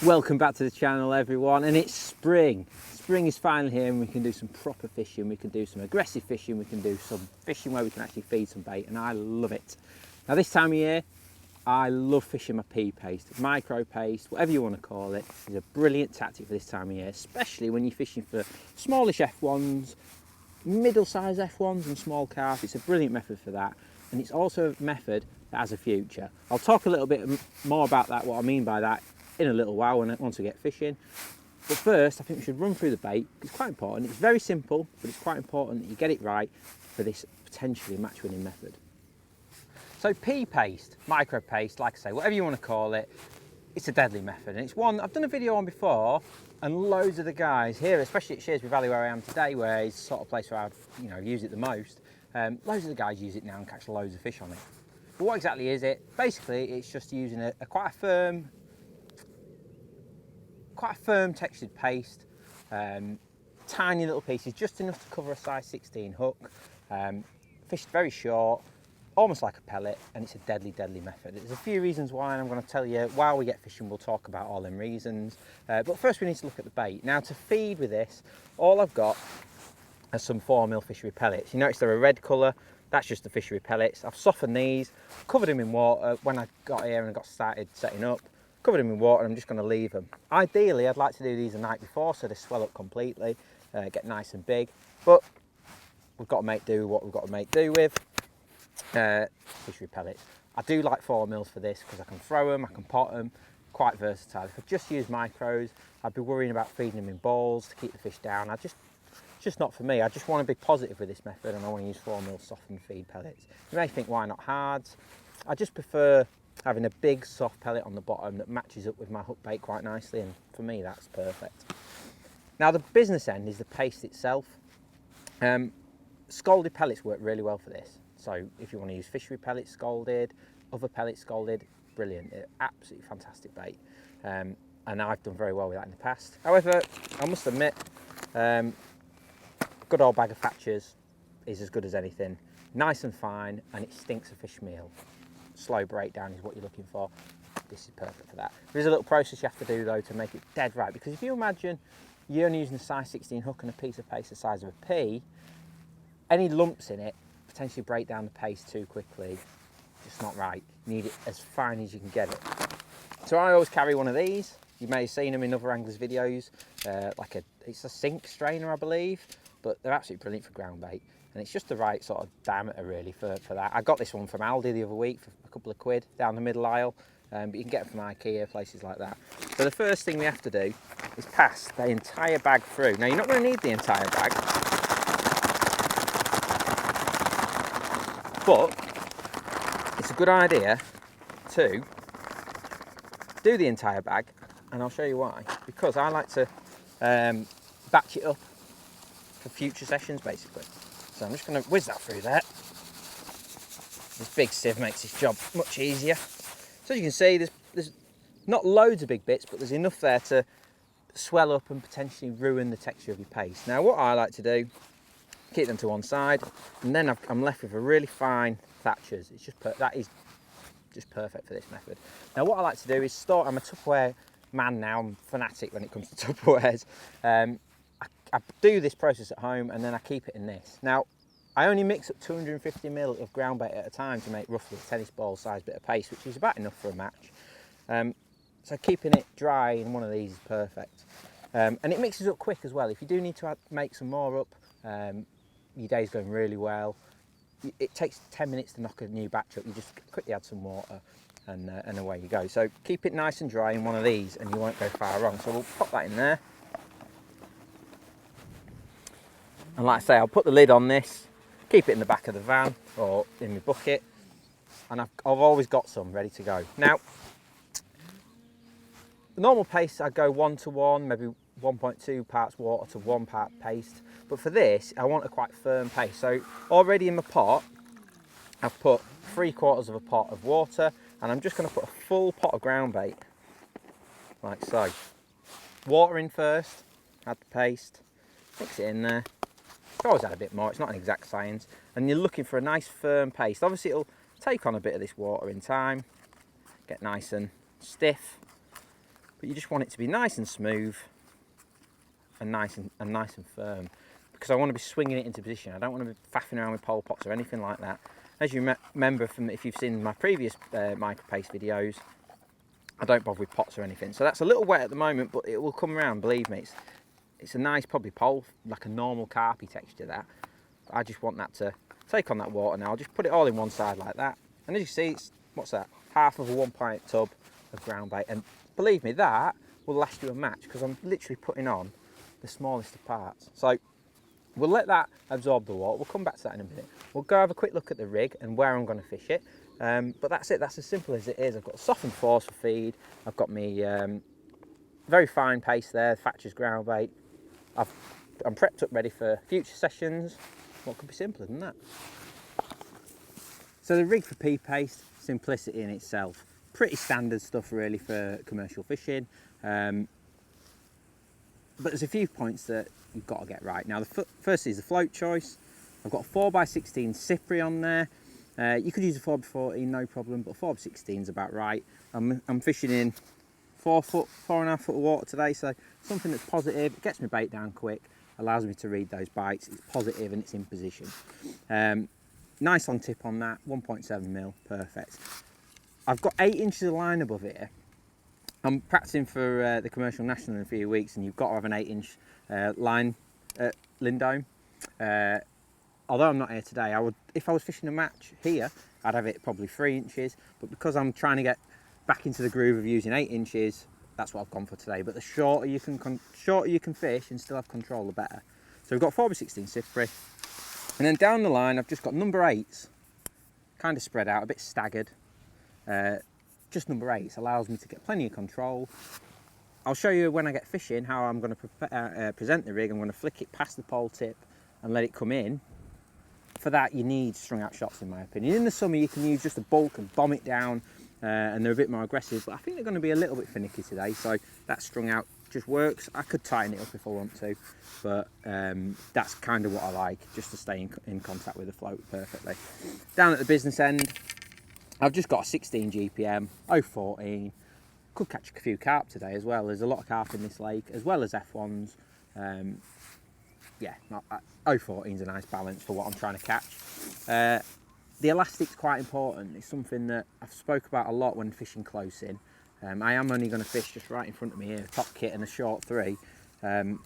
Welcome back to the channel, everyone, and it's spring. Spring is finally here and we can do some proper fishing, we can do some aggressive fishing, we can do some fishing where we can actually feed some bait, and I love it. Now this time of year, I love fishing my pea paste, micro paste, whatever you want to call it. It's a brilliant tactic for this time of year, especially when you're fishing for smallish F1s, middle-sized F1s and small carp. It's a brilliant method for that, and it's also a method that has a future. I'll talk a little bit more about that, what I mean by that, in a little while once we get fishing. But first, I think we should run through the bait. It's quite important. It's very simple, but it's quite important that you get it right for this potentially match-winning method. So pea paste, micro paste, like I say, whatever you want to call it, it's a deadly method, and it's one I've done a video on before, and loads of the guys here, especially at Shearsby Valley where I am today, where it's the sort of place where I've use it the most. Loads of the guys use it now and catch loads of fish on it. But what exactly is it? Basically, it's just using quite a firm textured paste, tiny little pieces, just enough to cover a size 16 hook, fished very short, almost like a pellet, and it's a deadly method. There's a few reasons why, and I'm going to tell you while we get fishing. We'll talk about all them reasons, but first we need to look at the bait. Now, to feed with this, all I've got are some 4mm fishery pellets. You notice they're a red colour. That's just the fishery pellets. I've softened these, covered them in water when I got here and got started setting up. Covered them in water, and I'm just going to leave them. Ideally, I'd like to do these the night before so they swell up completely, get nice and big, but we've got to make do with what we've got to make do with. Fishery pellets. I do like 4mm for this because I can throw them, I can pot them, quite versatile. If I just use micros, I'd be worrying about feeding them in balls to keep the fish down. It's just not for me. I just want to be positive with this method, and I want to use 4mm softened feed pellets. You may think, why not hards? I just prefer having a big soft pellet on the bottom that matches up with my hook bait quite nicely, and for me that's perfect. Now the business end is the paste itself. Scalded pellets work really well for this, so if you want to use fishery pellets scalded, other pellets scalded, brilliant. It's absolutely fantastic bait, and I've done very well with that in the past. However, I must admit, good old bag of Thatchers is as good as anything. Nice and fine, and it stinks of fish meal. Slow breakdown is what you're looking for. This is perfect for that. There is a little process you have to do though to make it dead right, because if you imagine you're only using a size 16 hook and a piece of paste the size of a pea, any lumps in it potentially break down the paste too quickly. Just not right. You need it as fine as you can get it. So I always carry one of these. You may have seen them in other anglers' videos, it's a sink strainer, I believe, but they're absolutely brilliant for ground bait. And it's just the right sort of diameter really for that. I got this one from Aldi the other week for a couple of quid down the middle aisle, but you can get it from IKEA, places like that. So the first thing we have to do is pass the entire bag through. Now you're not going to need the entire bag, but it's a good idea to do the entire bag, and I'll show you why. Because I like to batch it up for future sessions basically. So I'm just going to whiz that through there. This big sieve makes this job much easier. So as you can see, there's not loads of big bits, but there's enough there to swell up and potentially ruin the texture of your paste. Now what I like to do, keep them to one side, and then I'm left with a really fine Thatchers. That is just perfect for this method. Now what I like to do is store, I'm a Tupperware man now, I'm fanatic when it comes to Tupperwares. I do this process at home, and then I keep it in this. Now, I only mix up 250ml of ground bait at a time to make roughly a tennis ball size bit of paste, which is about enough for a match. So keeping it dry in one of these is perfect. And it mixes up quick as well. If you do need to make some more up, your day's going really well, it takes 10 minutes to knock a new batch up. You just quickly add some water and away you go. So keep it nice and dry in one of these and you won't go far wrong. So we'll pop that in there. And like I say, I'll put the lid on this, keep it in the back of the van or in my bucket, and I've always got some ready to go. Now, the normal paste I go 1:1, maybe 1.2 parts water to 1 part paste, but for this I want a quite firm paste. So already in my pot, I've put 3/4 of a pot of water, and I'm just going to put a full pot of ground bait, like so. Water in first, add the paste, mix it in there. I always add a bit more, it's not an exact science, and you're looking for a nice firm paste. Obviously it'll take on a bit of this water in time, get nice and stiff, but you just want it to be nice and smooth and nice and firm, because I want to be swinging it into position. I don't want to be faffing around with pole pots or anything like that. As you remember from, if you've seen my previous micropace videos, I don't bother with pots or anything. So that's a little wet at the moment, but it will come around, believe me. It's a nice probably pole, like a normal carpy texture that. I just want that to take on that water now. I'll just put it all in one side like that. And as you see, it's, what's that? Half of a 1 pint tub of ground bait. And believe me, that will last you a match, because I'm literally putting on the smallest of parts. So we'll let that absorb the water. We'll come back to that in a minute. We'll go have a quick look at the rig and where I'm going to fish it. But that's it. That's as simple as it is. I've got a softened force for feed. I've got me very fine pace there, Thatcher's ground bait. I'm prepped up ready for future sessions. What could be simpler than that? So the rig for pea paste, simplicity in itself. Pretty standard stuff really for commercial fishing. But there's a few points that you've got to get right. Now, first is the float choice. I've got a 4x16 Cypri on there. You could use a 4x14, no problem, but 4x16 is about right. I'm fishing in 4.5 foot of water today, so something that's positive. It gets my bait down quick, allows me to read those bites. It's positive and it's in position. Nice long tip on that, 1.7mm, perfect. I've got 8 inches of line above here. I'm practicing for the Commercial National in a few weeks, and you've got to have an 8-inch line at Lindome. Although I'm not here today, I would, if I was fishing a match here, I'd have it probably 3 inches. But because I'm trying to get back into the groove of using 8 inches, that's what I've gone for today. But the shorter you can fish and still have control, the better. So we've got 4x16 Cypri, and then down the line I've just got number 8s, kind of spread out, a bit staggered. Just number 8s allows me to get plenty of control. I'll show you when I get fishing how I'm going to present the rig. I'm going to flick it past the pole tip and let it come in. For that you need strung out shots, in my opinion. In the summer you can use just a bulk and bomb it down, and they're a bit more aggressive, but I think they're going to be a little bit finicky today, so that strung out just works. I could tighten it up if I want to, but that's kind of what I like, just to stay in contact with the float perfectly. Down at the business end, I've just got a 16 GPM, 014. Could catch a few carp today as well. There's a lot of carp in this lake, as well as F1s. Yeah, 014 is a nice balance for what I'm trying to catch. The elastic's quite important. It's something that I've spoke about a lot when fishing close in. I am only going to fish just right in front of me here, a top kit and a short 3. And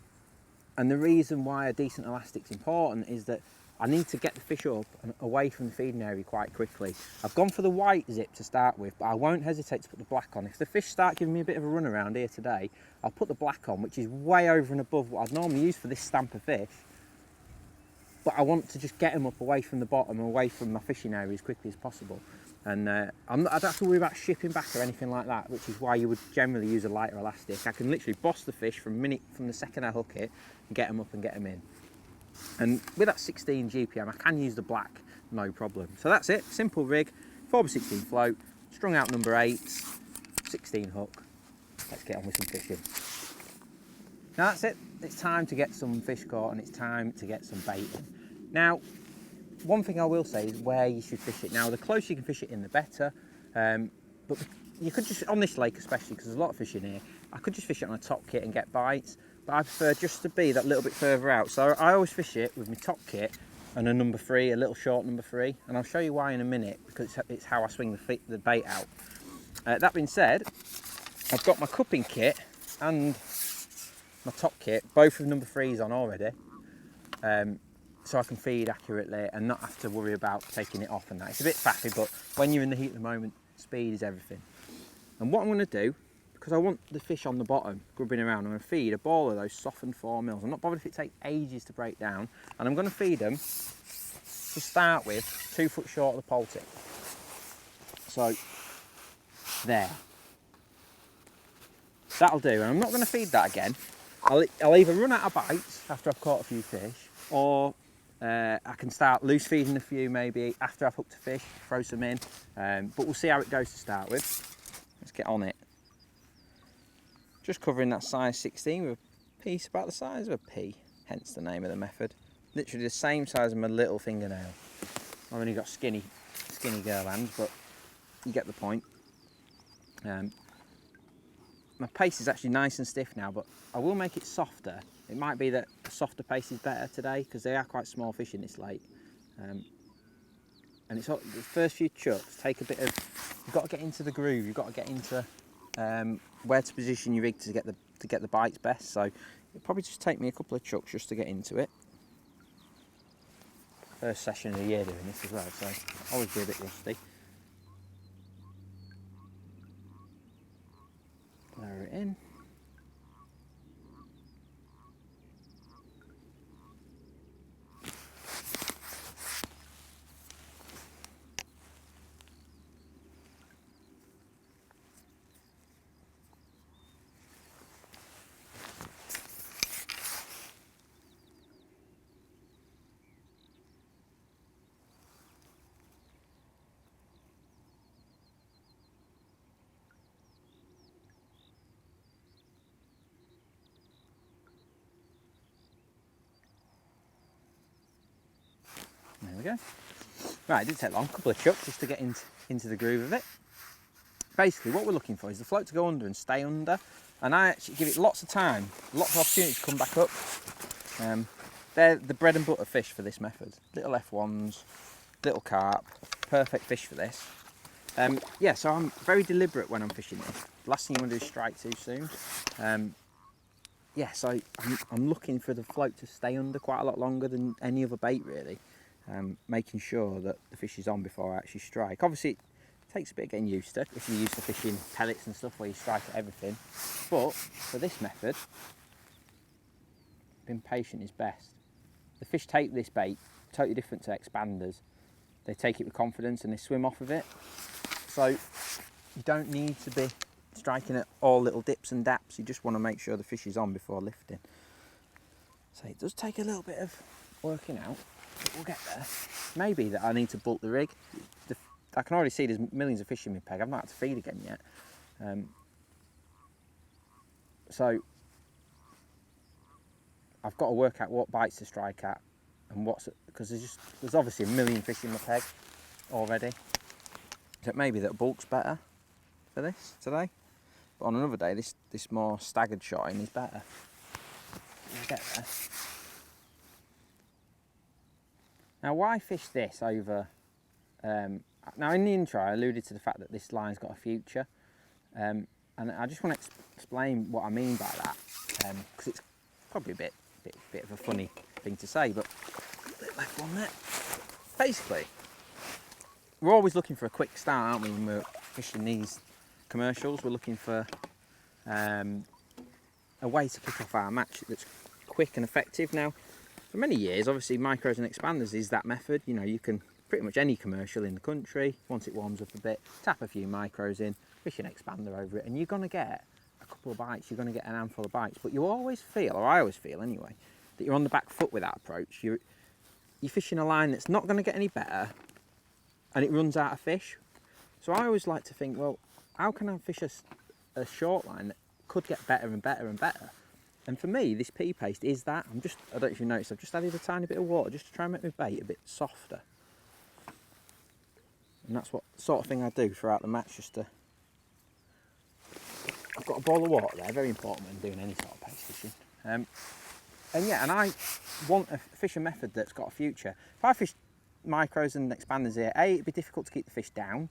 the reason why a decent elastic's important is that I need to get the fish up and away from the feeding area quite quickly. I've gone for the white zip to start with, but I won't hesitate to put the black on. If the fish start giving me a bit of a run around here today, I'll put the black on, which is way over and above what I'd normally use for this stamp of fish. But I want to just get them up away from the bottom, away from my fishing area as quickly as possible. And I don't have to worry about shipping back or anything like that, which is why you would generally use a lighter elastic. I can literally boss the fish from the second I hook it and get them up and get them in. And with that 16 GPM, I can use the black, no problem. So that's it, simple rig, 4x16 float, strung out number 8s, 16 hook. Let's get on with some fishing. Now that's it, it's time to get some fish caught and it's time to get some bait in. Now, one thing I will say is where you should fish it. Now, the closer you can fish it in, the better. But you could just, on this lake especially, because there's a lot of fish in here, I could just fish it on a top kit and get bites. But I prefer just to be that little bit further out. So I always fish it with my top kit and a number 3, a little short number 3. And I'll show you why in a minute, because it's how I swing the bait out. That being said, I've got my cupping kit and my top kit, both with number 3s on already. So I can feed accurately and not have to worry about taking it off and that. It's a bit faffy, but when you're in the heat of the moment, speed is everything. And what I'm going to do, because I want the fish on the bottom grubbing around, I'm going to feed a ball of those softened 4mm. I'm not bothered if it takes ages to break down, and I'm going to feed them to start with 2 foot short of the pole tip. So there, that'll do. And I'm not going to feed that again. I'll either run out of bites after I've caught a few fish, or I can start loose feeding a few maybe after I've hooked a fish, throw some in, but we'll see how it goes to start with. Let's get on it. Just covering that size 16 with a piece about the size of a pea, hence the name of the method. Literally the same size as my little fingernail. I've only got skinny girl hands, but you get the point. my paste is actually nice and stiff now, but I will make it softer. It might be that a softer paste is better today because they are quite small fish in this lake. And it's the first few chucks take a bit of, you've got to get into the groove, you've got to get into where to position your rig to get the bites best. So it'll probably just take me a couple of chucks just to get into it. First session of the year doing this as well, so always be a bit rusty. Lower it in. There we go. Right, it didn't take long, a couple of chucks just to get into the groove of it. Basically, what we're looking for is the float to go under and stay under, and I actually give it lots of time, lots of opportunity to come back up. They're the bread and butter fish for this method. Little F1s, little carp, perfect fish for this. Yeah, so I'm very deliberate when I'm fishing this. The last thing you want to do is strike too soon. Yeah, so I'm looking for the float to stay under quite a lot longer than any other bait really. Making sure that the fish is on before I actually strike. Obviously it takes a bit of getting used to if you're used to fishing pellets and stuff where you strike at everything, but for this method being patient is best. The fish take this bait totally different to expanders. They take it with confidence and they swim off of it, so you don't need to be striking at all little dips and daps. You just want to make sure the fish is on before lifting. So it does take a little bit of working out, but we'll get there. Maybe that I need to bulk the rig. I can already see there's millions of fish in my peg. I've not had to feed again yet. So I've got to work out what bites to strike at and because there's obviously a million fish in my peg already. So maybe that bulk's better for this today. But on another day, this more staggered shotting is better. We'll get there. Now, why fish this over? Now, in the intro, I alluded to the fact that this line's got a future, and I just want to explain what I mean by that, because it's probably a bit of a funny thing to say, but left one there. Basically, we're always looking for a quick start, aren't we? When we're fishing these commercials, we're looking for a way to kick off our match that's quick and effective. Now, for many years, obviously, micros and expanders is that method. You know, you can pretty much any commercial in the country, once it warms up a bit, tap a few micros in, fish an expander over it, and you're going to get a couple of bites, you're going to get an handful of bites. But you always feel, or I always feel anyway, that you're on the back foot with that approach. You're fishing a line that's not going to get any better, and it runs out of fish. So I always like to think, well, how can I fish a short line that could get better and better and better? And for me, this pea paste is that. I don't know if you noticed, I've just added a tiny bit of water just to try and make my bait a bit softer. And that's what sort of thing I do throughout the match, I've got a bowl of water there, very important when doing any sort of paste fishing. And I want a fishing method that's got a future. If I fish micros and expanders here, A, it'd be difficult to keep the fish down.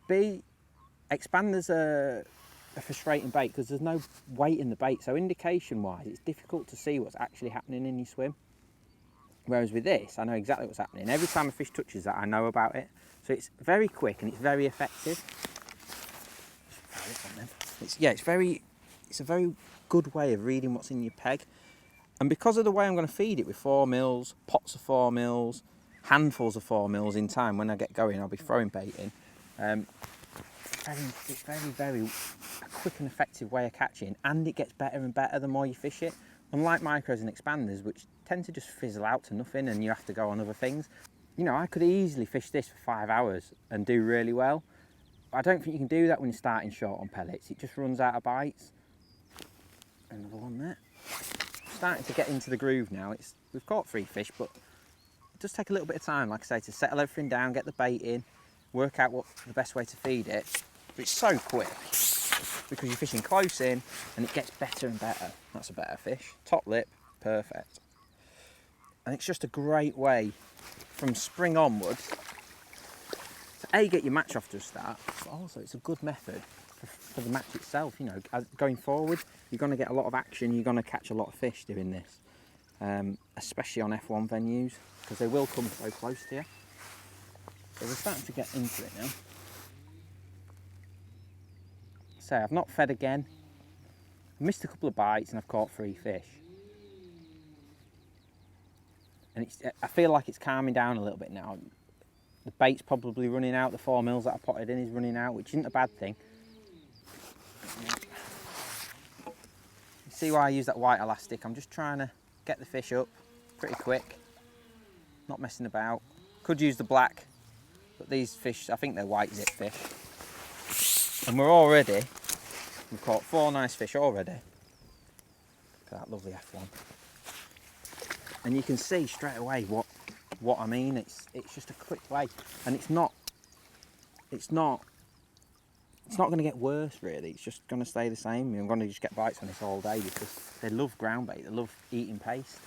B, expanders are a frustrating bait because there's no weight in the bait, so indication wise it's difficult to see what's actually happening in your swim. Whereas with this, I know exactly what's happening. Every time a fish touches that, I know about it. So it's very quick and it's very effective. It's a very good way of reading what's in your peg. And because of the way I'm going to feed it with 4 mils, pots of 4 mils, handfuls of 4 mils in time, when I get going I'll be throwing bait in. It's very a quick and effective way of catching, and it gets better and better the more you fish it. Unlike micros and expanders, which tend to just fizzle out to nothing and you have to go on other things. You know, I could easily fish this for 5 hours and do really well. I don't think you can do that when you're starting short on pellets. It just runs out of bites. Another one there. Starting to get into the groove now. We've caught 3 fish, but it does take a little bit of time, like I say, to settle everything down, get the bait in, work out what the best way to feed it. But it's so quick. because you're fishing close in and it gets better and better. That's a better fish. Top lip, perfect. And it's just a great way from spring onwards to A, get your match off to a start, but also it's a good method for the match itself. You know, going forward, you're going to get a lot of action, you're going to catch a lot of fish doing this, especially on F1 venues, because they will come so close to you. So we're starting to get into it now. So I've not fed again. I missed a couple of bites and I've caught 3 fish. And I feel like it's calming down a little bit now. The bait's probably running out, the 4 mils that I potted in is running out, which isn't a bad thing. You see why I use that white elastic? I'm just trying to get the fish up pretty quick, not messing about. Could use the black, but these fish, I think they're white zip fish. And we've caught 4 nice fish already. Look at that lovely F1. And you can see straight away what I mean. It's just a quick way, and it's not going to get worse really. It's just going to stay the same. I'm going to just get bites on this all day because they love ground bait. They love eating paste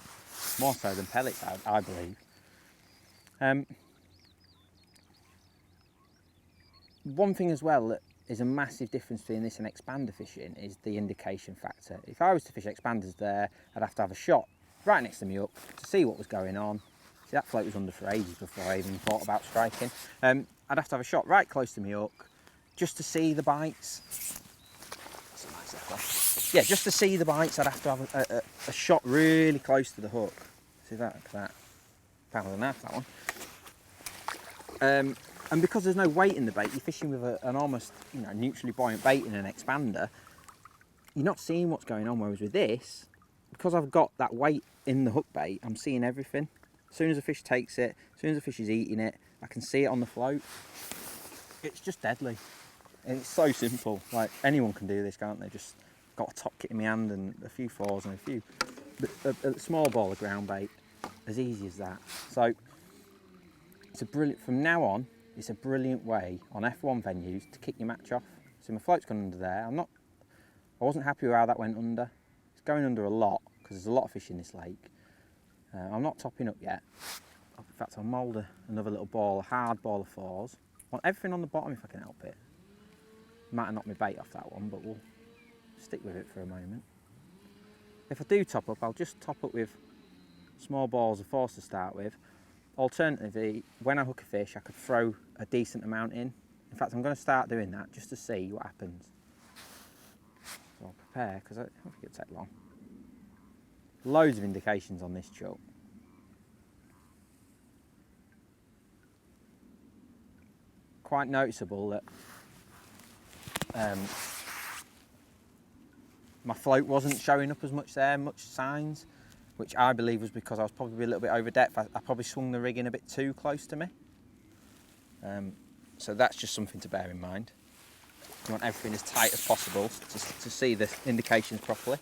more so than pellets, I believe. One thing as well that is a massive difference between this and expander fishing is the indication factor. If I was to fish expanders there, I'd have to have a shot right next to me up to see what was going on. See, that float was under for ages before I even thought about striking. I'd have to have a shot right close to me hook just to see the bites. That's a nice little one. Yeah, just to see the bites, I'd have to have a shot really close to the hook. See that? Look at that. £1.5 that one. And because there's no weight in the bait, you're fishing with an almost, you know, neutrally buoyant bait in an expander. You're not seeing what's going on. Whereas with this, because I've got that weight in the hook bait, I'm seeing everything. As soon as a fish takes it, as soon as the fish is eating it, I can see it on the float. It's just deadly. And it's so simple. Like, anyone can do this, can't they? Just got a top kit in my hand and a few fours and a small ball of ground bait. As easy as that. So it's a brilliant, from now on, it's a brilliant way on F1 venues to kick your match off. So my float's gone under there. I wasn't happy with how that went under. It's going under a lot because there's a lot of fish in this lake. I'm not topping up yet. In fact, I'll mould another little ball, a hard ball of 4s. I want everything on the bottom if I can help it. Might have knocked my bait off that one, but we'll stick with it for a moment. If I do top up, I'll just top up with small balls of 4s to start with. Alternatively, when I hook a fish, I could throw a decent amount in. In fact, I'm going to start doing that just to see what happens. So I'll prepare, because I don't think it'll take long. Loads of indications on this chuck. Quite noticeable that my float wasn't showing up as much there, much signs, which I believe was because I was probably a little bit over depth. I probably swung the rig in a bit too close to me. So that's just something to bear in mind. You want everything as tight as possible to see the indications properly.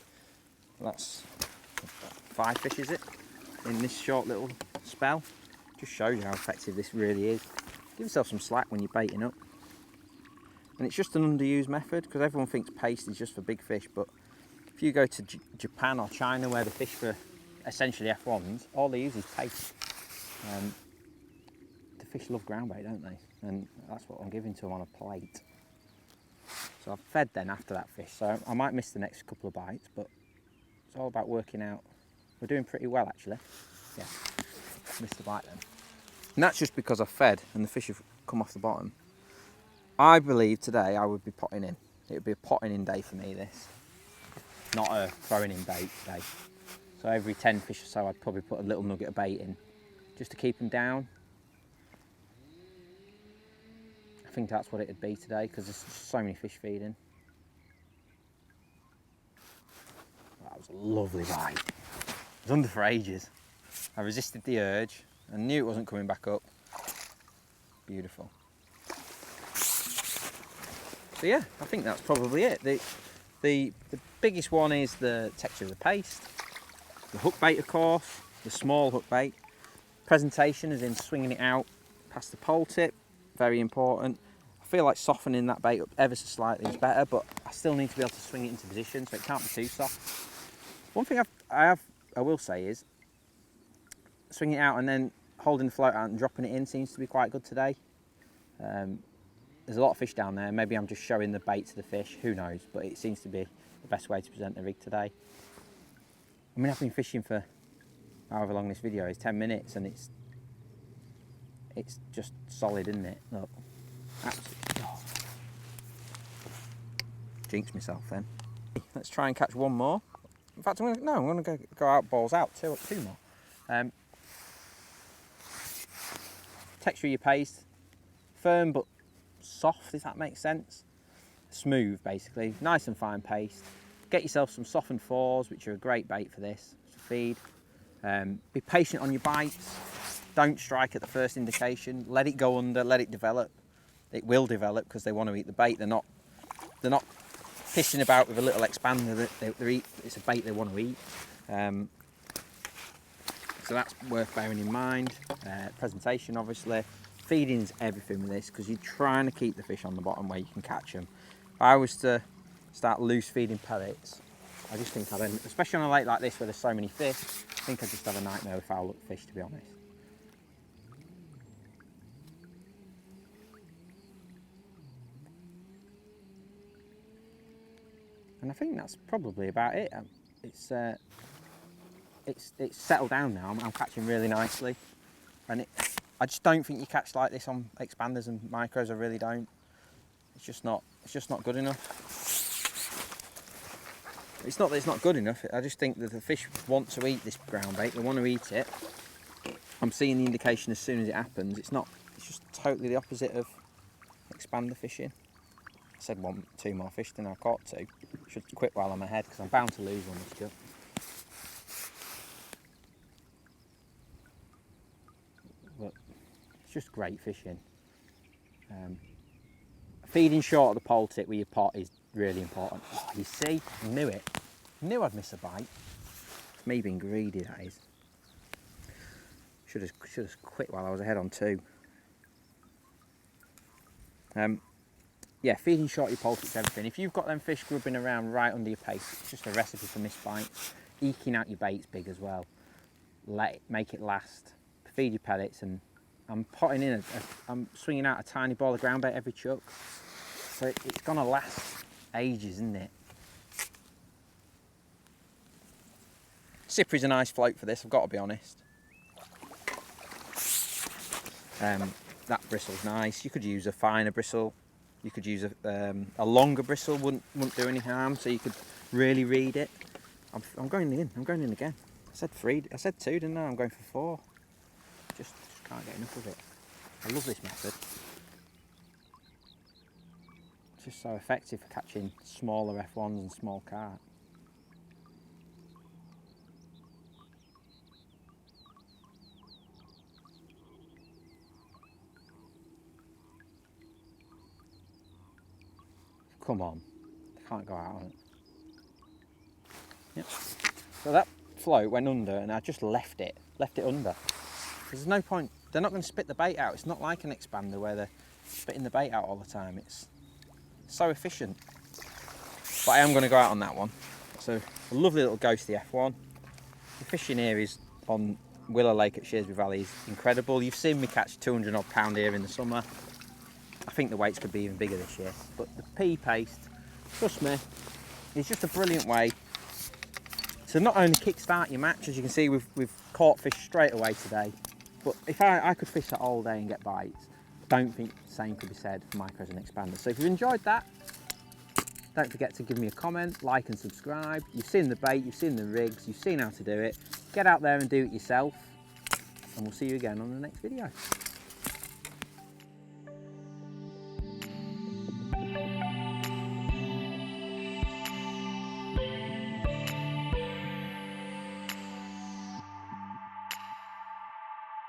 That's 5 fish, is it, in this short little spell? Just shows you how effective this really is. Give yourself some slack when you're baiting up. And it's just an underused method because everyone thinks paste is just for big fish, but if you go to Japan or China where they fish for essentially F1s, all they use is paste. The fish love ground bait, don't they? And that's what I'm giving to them on a plate. So I've fed then after that fish, so I might miss the next couple of bites, but it's all about working out. We're doing pretty well actually. Yeah, missed the bite then. And that's just because I've fed and the fish have come off the bottom. I believe today I would be potting in. It would be a potting in day for me, this. Not a throwing in bait day. So every 10 fish or so I'd probably put a little nugget of bait in, just to keep them down. I think that's what it'd be today, because there's so many fish feeding. That was a lovely bite. It was under for ages. I resisted the urge. I knew it wasn't coming back up. Beautiful. So yeah, I think that's probably it. The biggest one is the texture of the paste. The hook bait, of course, the small hook bait. Presentation, as in swinging it out past the pole tip, very important. I feel like softening that bait up ever so slightly is better, but I still need to be able to swing it into position, so it can't be too soft. One thing I will say is swinging it out and then holding the float out and dropping it in seems to be quite good today. There's a lot of fish down there. Maybe I'm just showing the bait to the fish, who knows, but it seems to be the best way to present the rig today. I mean, I've been fishing for however long this video is, 10 minutes, and it's just solid, isn't it? Look, absolutely. Oh. Jinxed myself then. Let's try and catch one more. In fact, I'm going to go out, balls out, two more. Texture of your paste, firm but soft, if that makes sense. Smooth, basically, nice and fine paste. Get yourself some softened fours, which are a great bait for this to feed. Be patient on your bites. Don't strike at the first indication. Let it go under, let it develop. It will develop because they want to eat the bait. They're not fishing about with a little expander that they eat. It's a bait they want to eat. So that's worth bearing in mind. Presentation, obviously. Feeding's everything with this because you're trying to keep the fish on the bottom where you can catch them. If I was to start loose feeding pellets, I just think I'd end, especially on a lake like this where there's so many fish, I think I'd just have a nightmare with foul fish, to be honest. And I think that's probably about it. It's settled down now. I'm catching really nicely, and I just don't think you catch like this on expanders and micros. I really don't. It's just not good enough. It's not that it's not good enough. I just think that the fish want to eat this ground bait. They want to eat it. I'm seeing the indication as soon as it happens. It's just totally the opposite of expander fishing. I said two more fish, then I caught two. Should quit while I'm ahead because I'm bound to lose one this jump. But it's just great fishing. Feeding short of the pole tip with your pot is really important. You see, I knew it. Knew I'd miss a bite. Me being greedy, that is. Should have quit while I was ahead on two. Yeah, feeding short your pole tip's everything. If you've got them fish grubbing around right under your pace, it's just a recipe for missed bites. Eking out your bait's big as well. Make it last. Feed your pellets, and I'm putting in I'm swinging out a tiny ball of ground bait every chuck. So it's gonna last ages, isn't it? Cypri's a nice float for this, I've got to be honest. That bristle's nice. You could use a finer bristle. You could use a longer bristle, wouldn't do any harm, so you could really read it. I'm going in again. I said two, didn't I? I'm going for four. Just can't get enough of it. I love this method. It's just so effective for catching smaller F1s and small carp. Come on, I can't go out on it. Yep. So that float went under and I just left it under. There's no point, they're not going to spit the bait out. It's not like an expander where they're spitting the bait out all the time. It's so efficient. But I am going to go out on that one. So a lovely little ghosty F1. The fishing here is on Willow Lake at Shearsby Valley is incredible. You've seen me catch 200 odd pound here in the summer. I think the weights could be even bigger this year. But the pea paste, trust me, is just a brilliant way to not only kickstart your match, as you can see we've caught fish straight away today, but if I could fish that all day and get bites, don't think the same could be said for micros and expanders. So if you've enjoyed that, don't forget to give me a comment, like and subscribe. You've seen the bait, you've seen the rigs, you've seen how to do it. Get out there and do it yourself, and we'll see you again on the next video.